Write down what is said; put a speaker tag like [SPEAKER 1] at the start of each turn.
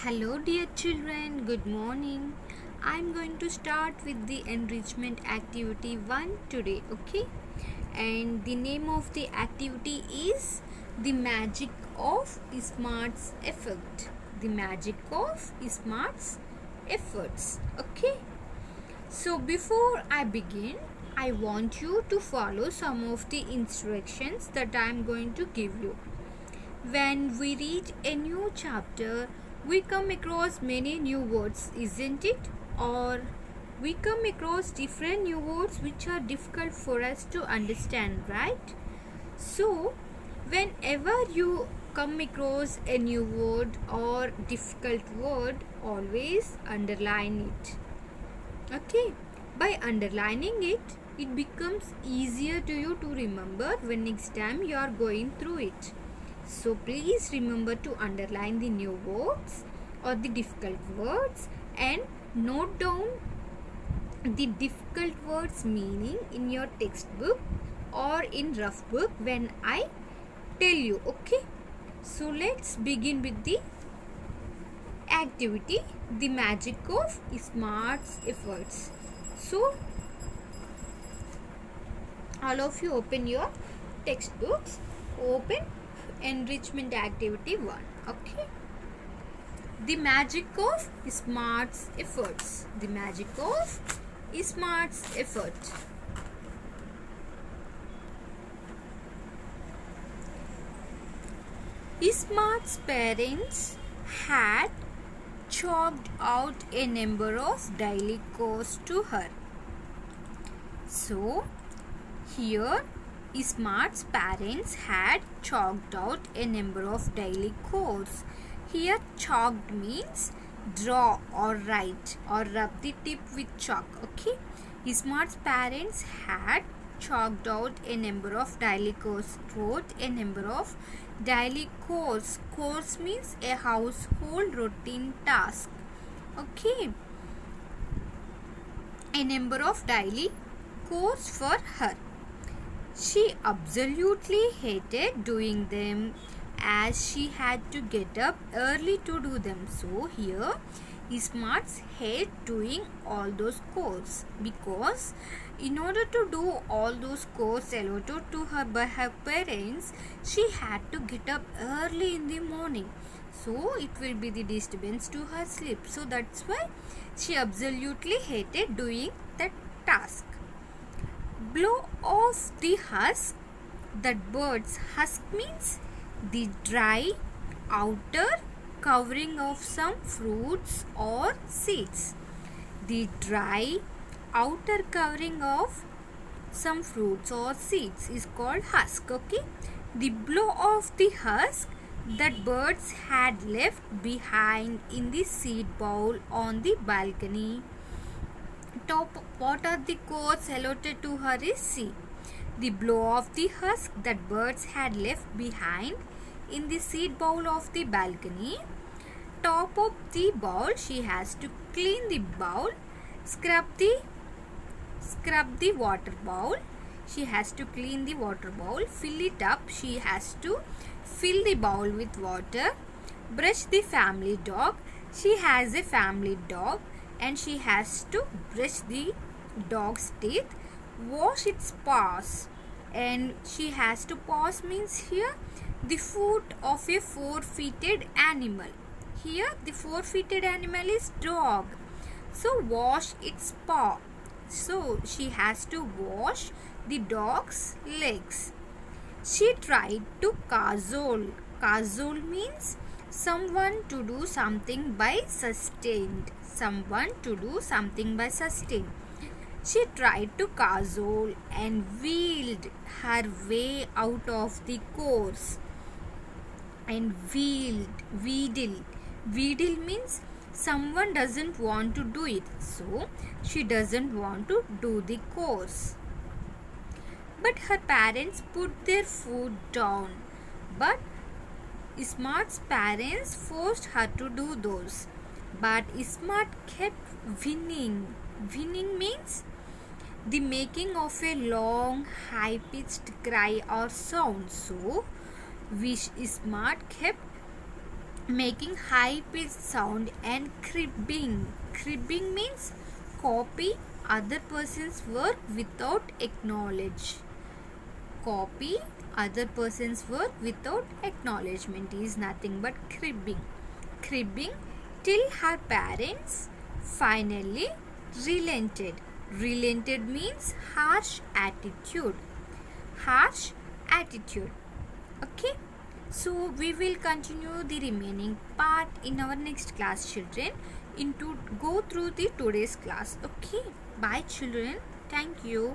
[SPEAKER 1] Hello, dear children, good morning. I'm going to start with the enrichment activity 1 today, okay? And the name of the activity is The Magic of Smart's Effect. The Magic of Smart's Efforts, okay? So, before I begin, I want you to follow some of the instructions that I'm going to give you. When we read a new chapter, we come across many new words, isn't it? Or we come across different new words which are difficult for us to understand, right? So, whenever you come across a new word or difficult word, always underline it. Okay, by underlining it, it becomes easier to you to remember when next time you are going through it. So please remember to underline the new words or the difficult words and note down the difficult words meaning in your textbook or in rough book when I tell you. Okay, so let's begin with the activity, The Magic of Smart's Efforts. So all of you open your textbooks, open enrichment activity 1. Okay, the magic of Smart's efforts. The magic of Smart's effort. Smart's parents had chalked out a number of daily chores to her. So here Smart's parents had chalked out a number of daily chores. Here chalked means draw or write or rub the tip with chalk. Okay, Smart's parents had chalked out a number of daily chores. Wrote a number of daily chores. Chores means a household routine task. Okay, a number of daily chores for her. She absolutely hated doing them as she had to get up early to do them. So here Smart's hate doing all those chores because in order to do all those chores allotted to her by her parents, she had to get up early in the morning. So it will be the disturbance to her sleep. So that's why she absolutely hated doing that task. Blow off the husk. That bird's husk means the dry outer covering of some fruits or seeds. The dry outer covering of some fruits or seeds is called husk. Okay, the blow off the husk that birds had left behind in the seed bowl on the balcony. What are the chords allotted to her is C. The blow off the husk that birds had left behind in the seed bowl of the balcony. Top of the bowl, she has to clean the bowl, scrub the water bowl. She has to clean the water bowl, fill it up. She has to fill the bowl with water. Brush the family dog. She has a family dog and she has to brush the dog's teeth, wash its paws, and she has to paws means here the foot of a four-footed animal. Here the four-footed animal is dog, so wash its paw. So she has to wash the dog's legs. She tried to cajole. Cajole means someone to do something by sustained. Someone to do something by sustained. She tried to cajole and wheeled her way out of the course. And wheedle means someone doesn't want to do it. So she doesn't want to do the course. But her parents put their foot down. But Smart's parents forced her to do those. But Smart kept winning. Winning means the making of a long, high-pitched cry or sound. So, Smart kept making high pitched sound, and cribbing. Cribbing means copy other person's work without acknowledge. Copy other person's work without acknowledgement is nothing but cribbing. Cribbing till her parents finally relented. Relented means harsh attitude. Harsh attitude. Okay. So we will continue the remaining part in our next class, children. Go through the today's class. Okay. Bye, children. Thank you.